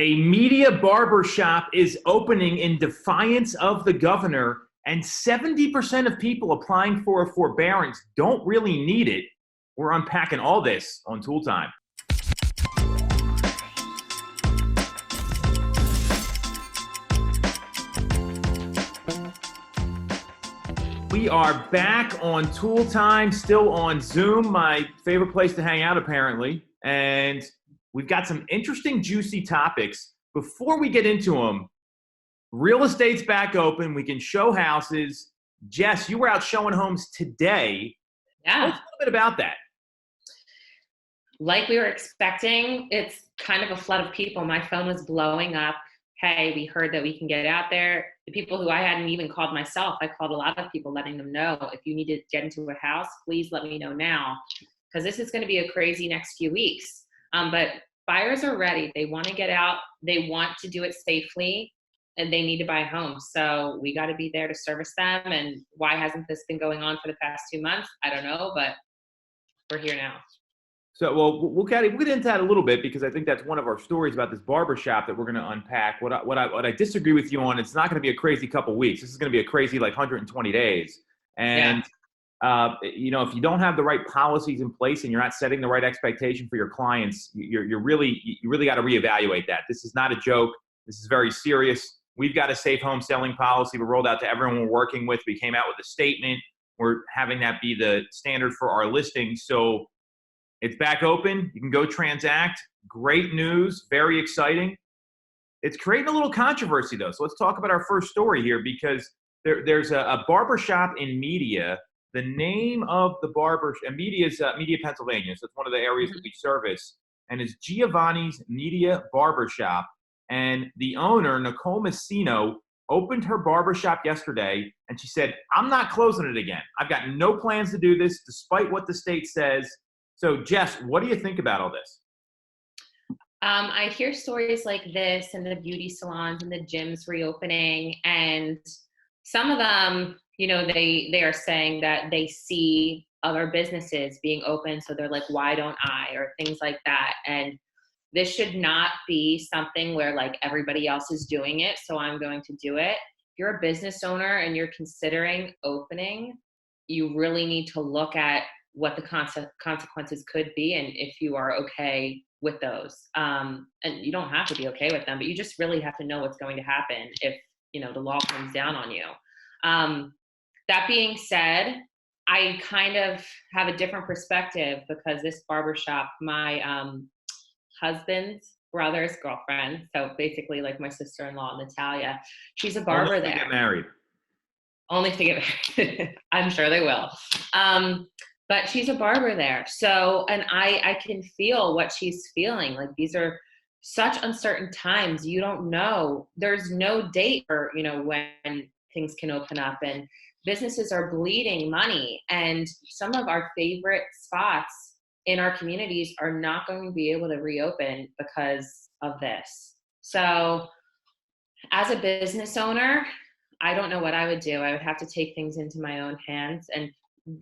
A media barbershop is opening in defiance of the governor, and 70% of people applying for a forbearance don't really need it. We're unpacking all this on Toole Time. We are back on Toole Time, still on Zoom, my favorite place to hang out apparently. And we've got some interesting, juicy topics. Before we get into them, real estate's back open. We can show houses. Jess, you were out showing homes today. Yeah. Tell us a little bit about that. Like we were expecting, it's kind of a flood of people. My phone was blowing up. Hey, we heard that we can get out there. The people who I hadn't even called myself, I called a lot of people letting them know, if you need to get into a house, please let me know now, because this is going to be a crazy next few weeks. But buyers are ready. They want to get out. They want to do it safely, and they need to buy a home. So we got to be there to service them. And why hasn't this been going on for the past 2 months? I don't know, but we're here now. So, we'll get into that a little bit, because I think that's one of our stories about this barbershop that we're going to unpack. What I disagree with you on, it's not going to be a crazy couple weeks. This is going to be a crazy 120 days. And, if you don't have the right policies in place and you're not setting the right expectation for your clients, you really got to reevaluate that. This is not a joke. This is very serious. We've got a safe home selling policy we rolled out to everyone we're working with. We came out with a statement. We're having that be the standard for our listings. So it's back open. You can go transact. Great news. Very exciting. It's creating a little controversy, though. So let's talk about our first story here, because there's a barbershop in Media. The name of the barbershop, Media is Media, Pennsylvania. So it's one of the areas that we service. And it's Giovanni's Media Barbershop. And the owner, Nicole Messino, opened her barbershop yesterday. And she said, I'm not closing it again. I've got no plans to do this, despite what the state says. So, Jess, what do you think about all this? I hear stories like this, and the beauty salons and the gyms reopening, and some of them, they are saying that they see other businesses being open, so they're like, why don't I, or things like that. And this should not be something where everybody else is doing it, so I'm going to do it. If you're a business owner and you're considering opening, you really need to look at what the consequences could be, and if you are okay with those. And you don't have to be okay with them, but you just really have to know what's going to happen if, the law comes down on you. That being said, I kind of have a different perspective, because this barbershop, my husband's brother's girlfriend, so basically my sister-in-law, Natalia, she's a barber Only there. to get married. Only to get married. I'm sure they will. But she's a barber there. So, and I can feel what she's feeling. These are such uncertain times. You don't know. There's no date for, when things can open up, and businesses are bleeding money. And some of our favorite spots in our communities are not going to be able to reopen because of this. So as a business owner, I don't know what I would do. I would have to take things into my own hands. And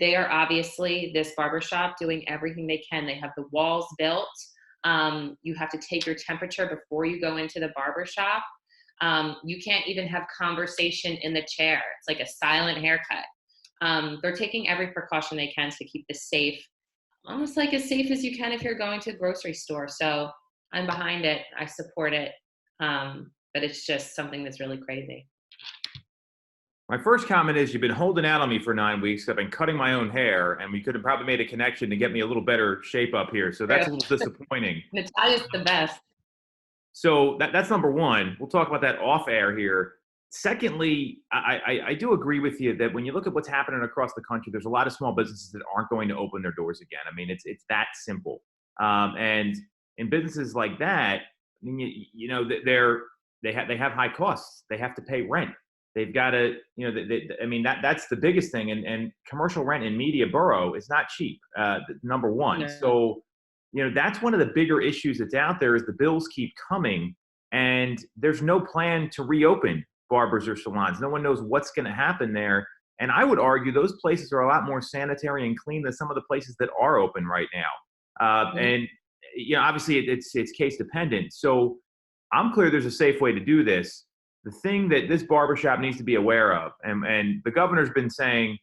they are obviously, this barbershop, doing everything they can. They have the walls built. You have to take your temperature before you go into the barbershop. You can't even have conversation in the chair. It's like a silent haircut. They're taking every precaution they can to keep this safe, almost as safe as you can if you're going to a grocery store. So I'm behind it. I support it. But it's just something that's really crazy. My first comment is, you've been holding out on me for 9 weeks. I've been cutting my own hair, and we could have probably made a connection to get me a little better shape up here. So that's a little disappointing. Natalia's the best. So that's number one. We'll talk about that off air here. Secondly, I do agree with you that when you look at what's happening across the country, there's a lot of small businesses that aren't going to open their doors again. I mean, it's that simple. And in businesses like that, I mean, they have high costs. They have to pay rent. They've got to, that's the biggest thing. And commercial rent in Media Borough is not cheap, number one. No. So, that's one of the bigger issues that's out there, is the bills keep coming, and there's no plan to reopen barbers or salons. No one knows what's going to happen there. And I would argue those places are a lot more sanitary and clean than some of the places that are open right now. And, obviously it's case dependent. So I'm clear there's a safe way to do this. The thing that this barbershop needs to be aware of, and the governor's been saying,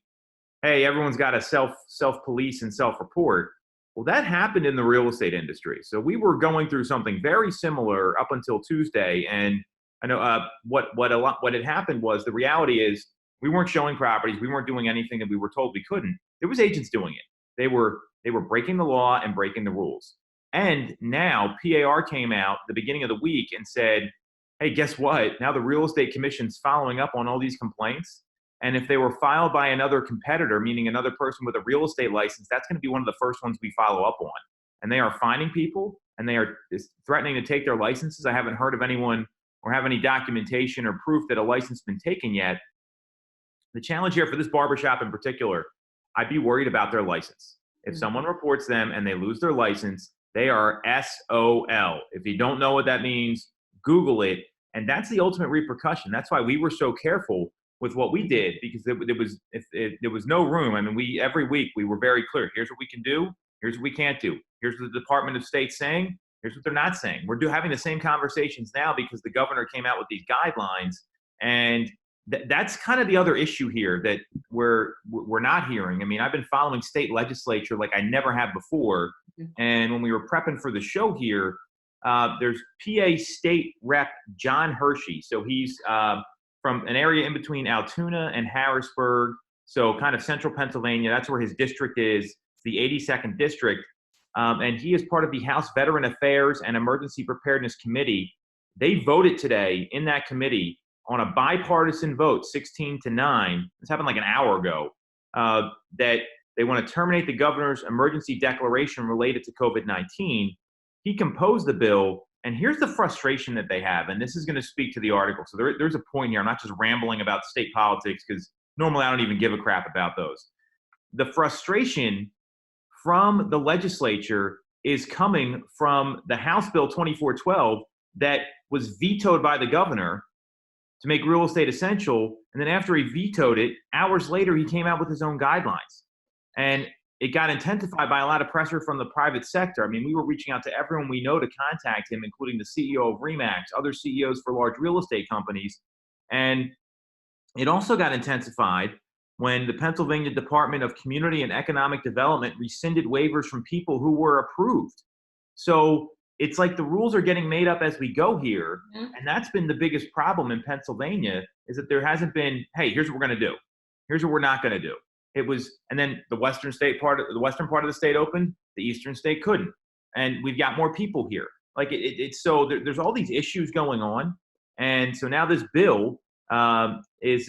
hey, everyone's got to self police and self report. Well, that happened in the real estate industry. So we were going through something very similar up until Tuesday, and I know what had happened was the reality is we weren't showing properties, we weren't doing anything that we were told we couldn't. There was agents doing it. They were breaking the law and breaking the rules. And now PAR came out the beginning of the week and said, hey, guess what? Now the real estate commission's following up on all these complaints. And if they were filed by another competitor, meaning another person with a real estate license, that's going to be one of the first ones we follow up on. And they are finding people and they are threatening to take their licenses. I haven't heard of anyone or have any documentation or proof that a license has been taken yet. The challenge here for this barbershop in particular, I'd be worried about their license. If someone reports them and they lose their license, they are SOL. If you don't know what that means, Google it. And that's the ultimate repercussion. That's why we were so careful with what we did, because there was no room. I mean, every week we were very clear. Here's what we can do. Here's what we can't do. Here's what the Department of State saying. Here's what they're not saying. We're having the same conversations now because the governor came out with these guidelines, and that's kind of the other issue here that we're not hearing. I mean, I've been following state legislature like I never have before, and when we were prepping for the show here, there's PA State Rep John Hershey. So he's from an area in between Altoona and Harrisburg, so kind of central Pennsylvania. That's where his district is. It's the 82nd district. And he is part of the House Veteran Affairs and Emergency Preparedness Committee. They voted today in that committee on a bipartisan vote, 16-9. This happened like an hour ago, that they want to terminate the governor's emergency declaration related to COVID-19. He composed the bill, and here's the frustration that they have, and this is going to speak to the article. So there's a point here. I'm not just rambling about state politics, because normally I don't even give a crap about those. The frustration from the legislature is coming from the House Bill 2412 that was vetoed by the governor to make real estate essential. And then after he vetoed it, hours later, he came out with his own guidelines. And it got intensified by a lot of pressure from the private sector. I mean, we were reaching out to everyone we know to contact him, including the CEO of RE/MAX, other CEOs for large real estate companies. And it also got intensified when the Pennsylvania Department of Community and Economic Development rescinded waivers from people who were approved. So it's like the rules are getting made up as we go here. And that's been the biggest problem in Pennsylvania, is that there hasn't been, hey, here's what we're going to do. Here's what we're not going to do. It was, and then the western part of the state opened, the eastern state couldn't. And we've got more people here. Like it's so there's all these issues going on. And so now this bill is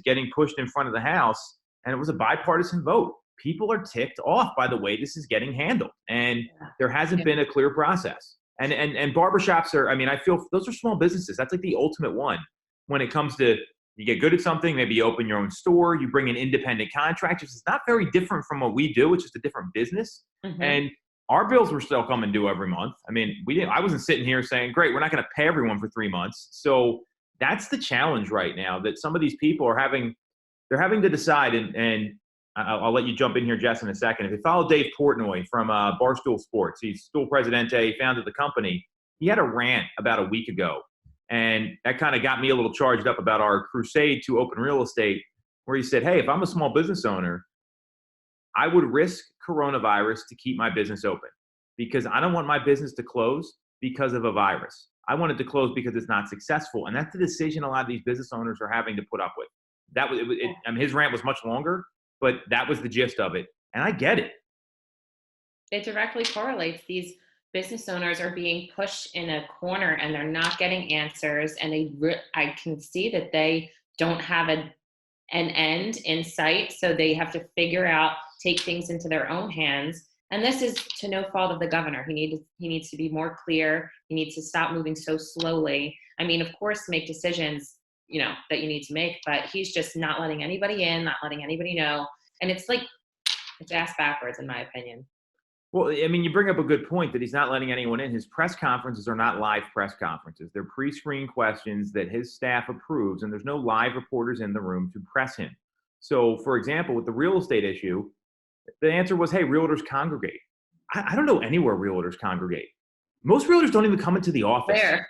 getting pushed in front of the House, and it was a bipartisan vote. People are ticked off by the way this is getting handled, and there hasn't been a clear process. And barbershops are, I mean, I feel those are small businesses. That's like the ultimate one when it comes to, you get good at something, maybe you open your own store, you bring in independent contractors. It's not very different from what we do. It's just a different business. And our bills were still coming due every month. I mean, I wasn't sitting here saying, great, we're not going to pay everyone for 3 months. So that's the challenge right now, that some of these people are having to decide. And I'll let you jump in here, Jess, in a second. If you follow Dave Portnoy from Barstool Sports, he's Stool Presidente, founded the company. He had a rant about a week ago. And that kind of got me a little charged up about our crusade to open real estate, where he said, hey, if I'm a small business owner, I would risk coronavirus to keep my business open, because I don't want my business to close because of a virus. I want it to close because it's not successful. And that's the decision a lot of these business owners are having to put up with. I mean, his rant was much longer, but that was the gist of it. And I get it. It directly correlates. These business owners are being pushed in a corner and they're not getting answers. And I can see that they don't have an end in sight. So they have to figure out, take things into their own hands. And this is to no fault of the governor. He needs to be more clear. He needs to stop moving so slowly. I mean, of course, make decisions, that you need to make, but he's just not letting anybody in, not letting anybody know. And it's ass backwards, in my opinion. Well, I mean, you bring up a good point that he's not letting anyone in. His press conferences are not live press conferences. They're pre-screened questions that his staff approves, and there's no live reporters in the room to press him. So, for example, with the real estate issue, the answer was, hey, realtors congregate. I don't know anywhere realtors congregate. Most realtors don't even come into the office. Where?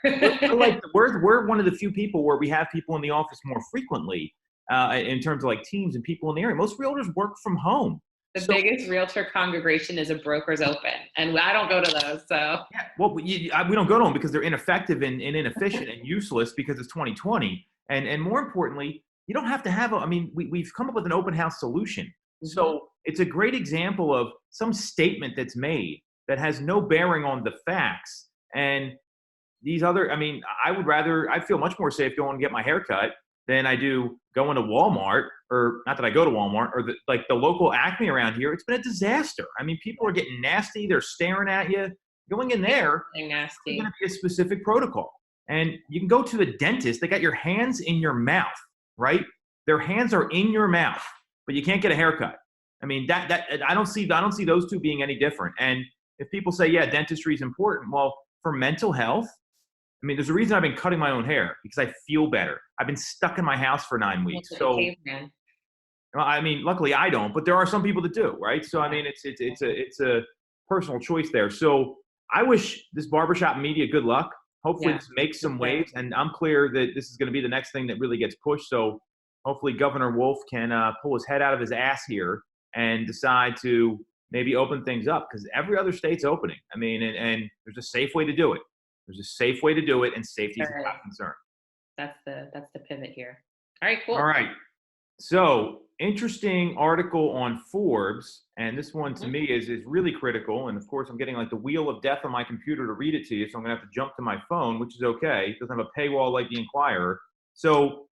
We're one of the few people where we have people in the office more frequently in terms of like teams and people in the area. Most realtors work from home. The So biggest realtor congregation is a broker's open, and I don't go to those. So yeah, well, we don't go to them because they're ineffective and inefficient and useless because it's 2020. And more importantly, you don't have to have I mean, we've come up with an open house solution. So it's a great example of some statement that's made that has no bearing on the facts. And these other, I mean, I'd feel much more safe going to get my hair cut than I do going to Walmart, or not that I go to Walmart, or like the local Acme around here. It's been a disaster. I mean, people are getting nasty. They're staring at you. Going in there, it's going to be a specific protocol. And you can go to the dentist. They got your hands in your mouth, right? Their hands are in your mouth, but you can't get a haircut. I mean, that I don't see those two being any different. And if people say, yeah, dentistry is important, well, for mental health, I mean, there's a reason I've been cutting my own hair, because I feel better. I've been stuck in my house for 9 weeks. So, well, I mean, luckily I don't, but there are some people that do, right? So, I mean, it's a personal choice there. So I wish this barbershop media good luck. Hopefully this makes some waves, and I'm clear that this is going to be the next thing that really gets pushed. So hopefully Governor Wolf can pull his head out of his ass here and decide to maybe open things up, because every other state's opening. I mean, and there's a safe way to do it. There's a safe way to do it, and safety is a top concern. That's the pivot here. All right, cool. All right. So interesting article on Forbes, and this one to me is really critical. And of course, I'm getting like the wheel of death on my computer to read it to you, so I'm gonna have to jump to my phone, which is okay. It doesn't have a paywall like the Inquirer. So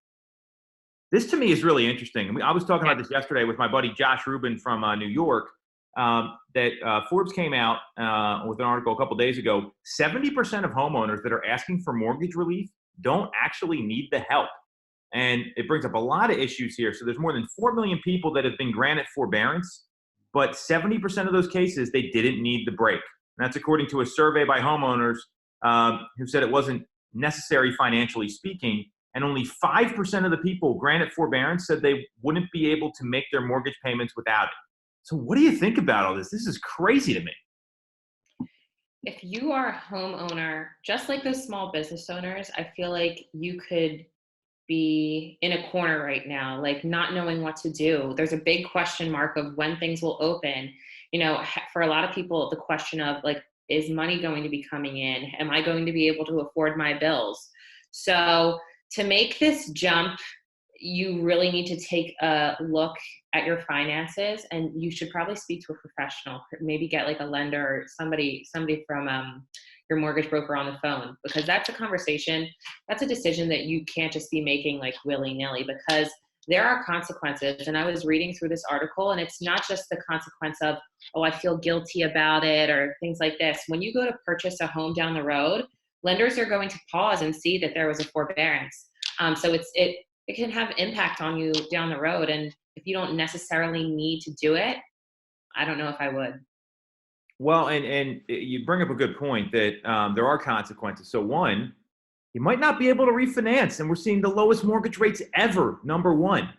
this to me is really interesting. I was talking about this yesterday with my buddy Josh Rubin from New York. That Forbes came out with an article a couple days ago. 70% of homeowners that are asking for mortgage relief don't actually need the help. And it brings up a lot of issues here. So there's more than 4 million people that have been granted forbearance, but 70% of those cases, they didn't need the break. And that's according to a survey by homeowners who said it wasn't necessary financially speaking. And only 5% of the people granted forbearance said they wouldn't be able to make their mortgage payments without it. So what do you think about all this? This is crazy to me. If you are a homeowner, just like those small business owners, I feel like you could be in a corner right now, like not knowing what to do. There's a big question mark of when things will open. You know, for a lot of people, the question of like, is money going to be coming in? Am I going to be able to afford my bills? So to make this jump, you really need to take a look at your finances, and you should probably speak to a professional. Maybe get like a lender or somebody from your mortgage broker on the phone, because that's a conversation. That's a decision that you can't just be making like willy-nilly, because there are consequences. And I was reading through this article, and it's not just the consequence of, oh, I feel guilty about it or things like this. When you go to purchase a home down the road, lenders are going to pause and see that there was a forbearance. So it can have impact on you down the road. And if you don't necessarily need to do it, I don't know if I would. Well, and you bring up a good point that there are consequences. So one, you might not be able to refinance, and we're seeing the lowest mortgage rates ever, number one.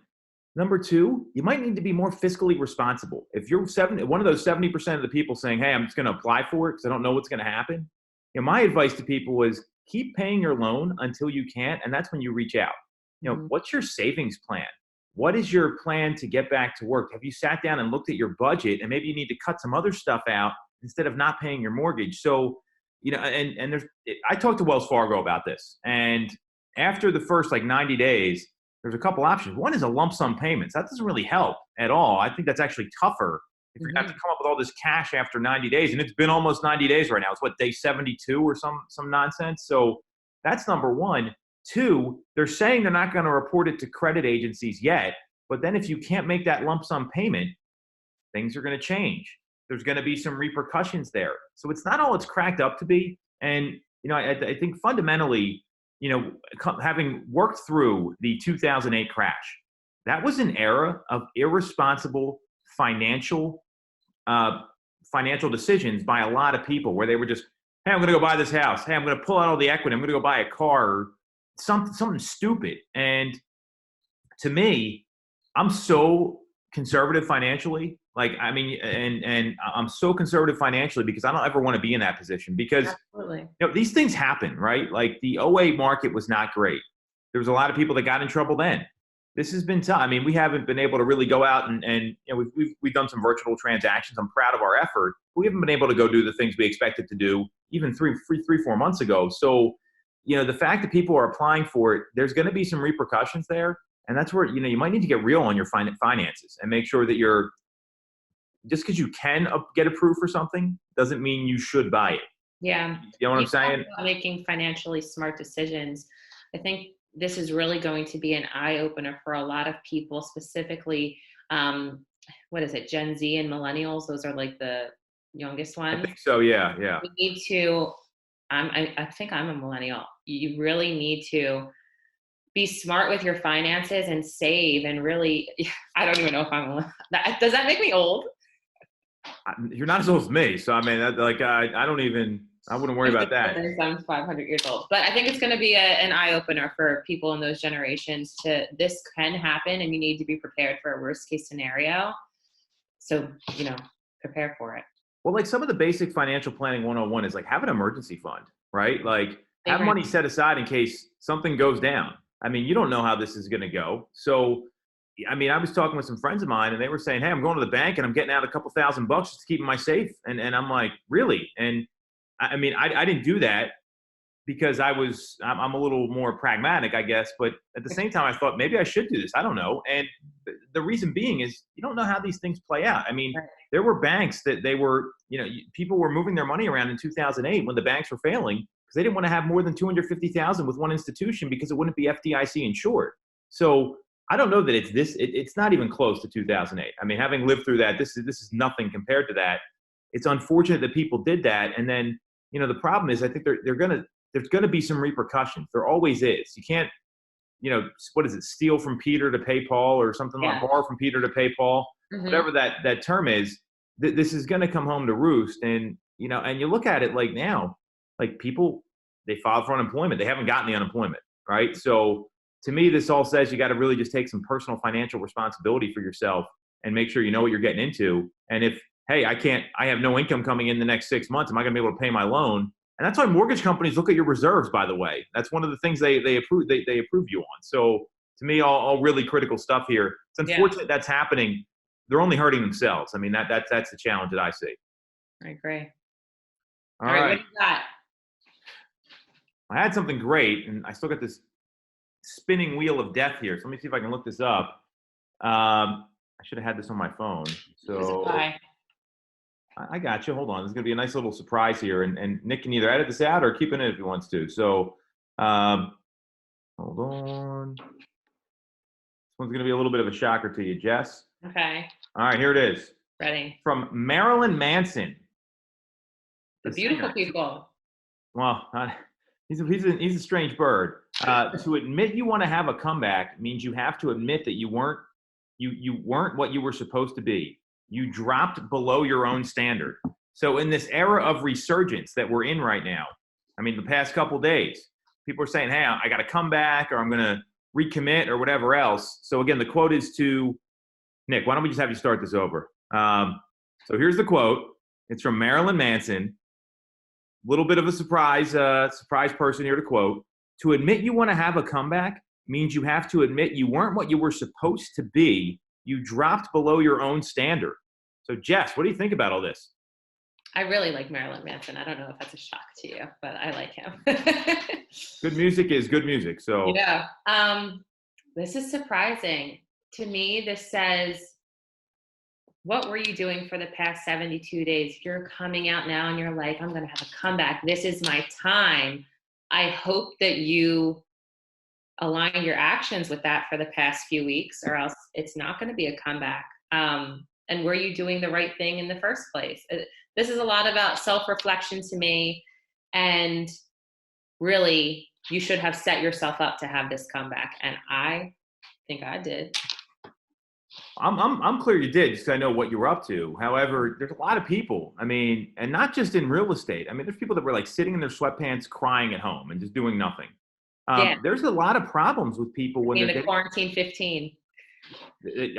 Number two, you might need to be more fiscally responsible. If you're one of those 70% of the people saying, hey, I'm just going to apply for it because I don't know what's going to happen. You know, my advice to people is keep paying your loan until you can't, and that's when you reach out. You know, what's your savings plan? What is your plan to get back to work? Have you sat down and looked at your budget, and maybe you need to cut some other stuff out instead of not paying your mortgage? So, you know, and I talked to Wells Fargo about this, and after the first like 90 days, there's a couple options. One is a lump sum payments. That doesn't really help at all. I think that's actually tougher if you're going to have to come up with all this cash after 90 days. And it's been almost 90 days right now. It's what, day 72 or some nonsense. So that's number one. Two, they're saying they're not going to report it to credit agencies yet. But then if you can't make that lump sum payment, things are going to change. There's going to be some repercussions there. So it's not all it's cracked up to be. And, you know, I think fundamentally, you know, having worked through the 2008 crash, that was an era of irresponsible financial decisions by a lot of people, where they were just, hey, I'm going to go buy this house. Hey, I'm going to pull out all the equity. I'm going to go buy a car, or something stupid. And to me, I'm so conservative financially. Like, I mean, and I'm so conservative financially because I don't ever want to be in that position because, Absolutely. these things happen, right? Like the '08 market was not great. There was a lot of people that got in trouble then. This has been tough. I mean, we haven't been able to really go out and we've done some virtual transactions. I'm proud of our effort. We haven't been able to go do the things we expected to do even 4 months ago. So, the fact that people are applying for it, there's going to be some repercussions there. And that's where, you might need to get real on your finances and make sure that just because you can get approved for something doesn't mean you should buy it. Yeah. You know what I'm saying? Making financially smart decisions. I think this is really going to be an eye opener for a lot of people, specifically, what is it, Gen Z and millennials? Those are like the youngest ones. I think so. Yeah. Yeah. We need to, I think I'm a millennial. You really need to be smart with your finances and save and really, I don't even know if does that make me old? You're not as old as me. So, I mean, I wouldn't worry about that. I'm 500 years old, but I think it's going to be an eye opener for people in those generations this can happen and you need to be prepared for a worst case scenario. So, prepare for it. Well, like some of the basic financial planning 101 is like have an emergency fund, right? Like have money set aside in case something goes down. I mean, you don't know how this is going to go. So, I mean, I was talking with some friends of mine and they were saying, hey, I'm going to the bank and I'm getting out a couple $1,000 just to keep in my safe. And I'm like, really? And I mean, I didn't do that because I'm a little more pragmatic, I guess. But at the same time, I thought maybe I should do this. I don't know. And the reason being is you don't know how these things play out. I mean, there were banks that people were moving their money around in 2008 when the banks were failing because they didn't want to have more than 250,000 with one institution because it wouldn't be FDIC insured. So I don't know that it's not even close to 2008. I mean, having lived through that, this is nothing compared to that. It's unfortunate that people did that. And then, the problem is I think there's going to be some repercussions. There always is. You can't, what is it? Steal from Peter to pay Paul or something like borrow from Peter to pay Paul, whatever that term is. This is going to come home to roost. And, and you look at it like now, like people, they filed for unemployment. They haven't gotten the unemployment, right? So to me, this all says you got to really just take some personal financial responsibility for yourself and make sure you know what you're getting into. And if, hey, I have no income coming in the next 6 months, am I going to be able to pay my loan? And that's why mortgage companies look at your reserves, by the way. That's one of the things they approve you on. So to me, all really critical stuff here. It's unfortunate that's happening. They're only hurting themselves. I mean, that's the challenge that I see. I agree. All right. What do you got? I had something great, and I still got this spinning wheel of death here. So let me see if I can look this up. I should have had this on my phone. So I got you. Hold on. There's going to be a nice little surprise here. And Nick can either edit this out or keep it in if he wants to. So hold on. This one's going to be a little bit of a shocker to you, Jess. Okay. All right, here it is. Ready. From Marilyn Manson. The beautiful people. Well, he's a strange bird. To admit you want to have a comeback means you have to admit that you weren't what you were supposed to be. You dropped below your own standard. So in this era of resurgence that we're in right now, I mean, the past couple of days, people are saying, hey, I got to come back or I'm going to recommit or whatever else. So again, the quote is to Nick. Why don't we just have you start this over? So here's the quote. It's from Marilyn Manson. A little bit of a surprise person here to quote. To admit you want to have a comeback means you have to admit you weren't what you were supposed to be. You dropped below your own standard. So, Jess, what do you think about all this? I really like Marilyn Manson. I don't know if that's a shock to you, but I like him. Good music is good music. So yeah. This is surprising. To me, this says, what were you doing for the past 72 days? You're coming out now and you're like, I'm going to have a comeback. This is my time. I hope that you align your actions with that for the past few weeks, or else it's not going to be a comeback. And were you doing the right thing in the first place? This is a lot about self-reflection to me. And really, you should have set yourself up to have this comeback. And I think I did. I'm clear you did, because I know what you were up to. However, there's a lot of people, I mean, and not just in real estate. I mean, there's people that were like sitting in their sweatpants crying at home and just doing nothing. There's a lot of problems with people when they're the quarantine 15.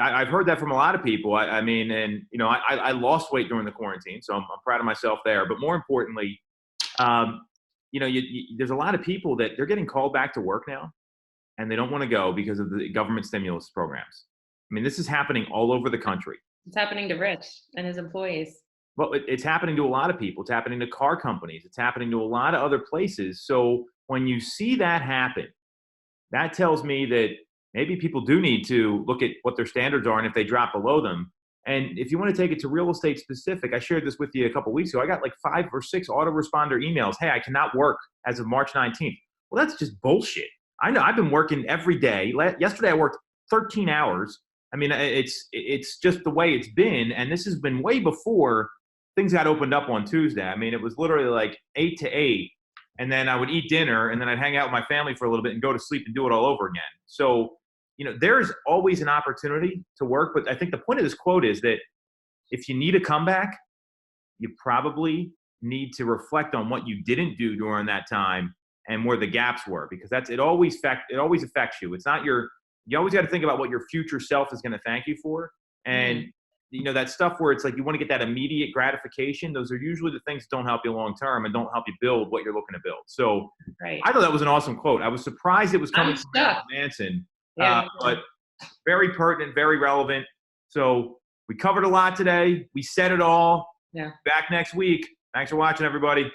I've heard that from a lot of people. I mean, and you know, I lost weight during the quarantine, so I'm proud of myself there. But more importantly, you know, there's a lot of people that they're getting called back to work now, and they don't want to go because of the government stimulus programs. I mean, this is happening all over the country. It's happening to Rich and his employees. Well, it's happening to a lot of people. It's happening to car companies. It's happening to a lot of other places. So when you see that happen, that tells me that maybe people do need to look at what their standards are and if they drop below them. And if you want to take it to real estate specific, I shared this with you a couple of weeks ago. I got like 5 or 6 autoresponder emails. Hey, I cannot work as of March 19th. Well, that's just bullshit. I know I've been working every day. Yesterday I worked 13 hours. I mean, it's just the way it's been. And this has been way before things got opened up on Tuesday. I mean, it was literally like 8 to 8. And then I would eat dinner, and then I'd hang out with my family for a little bit and go to sleep and do it all over again. So, you know, there's always an opportunity to work. But I think the point of this quote is that if you need a comeback, you probably need to reflect on what you didn't do during that time and where the gaps were, because it always affects you. It's not you always got to think about what your future self is going to thank you for. And you know, that stuff where it's like you want to get that immediate gratification, those are usually the things that don't help you long term and don't help you build what you're looking to build. So I thought that was an awesome quote. I was surprised it was coming from Marilyn Manson, but very pertinent, very relevant. So we covered a lot today. We said it all. Yeah. Back next week. Thanks for watching, everybody.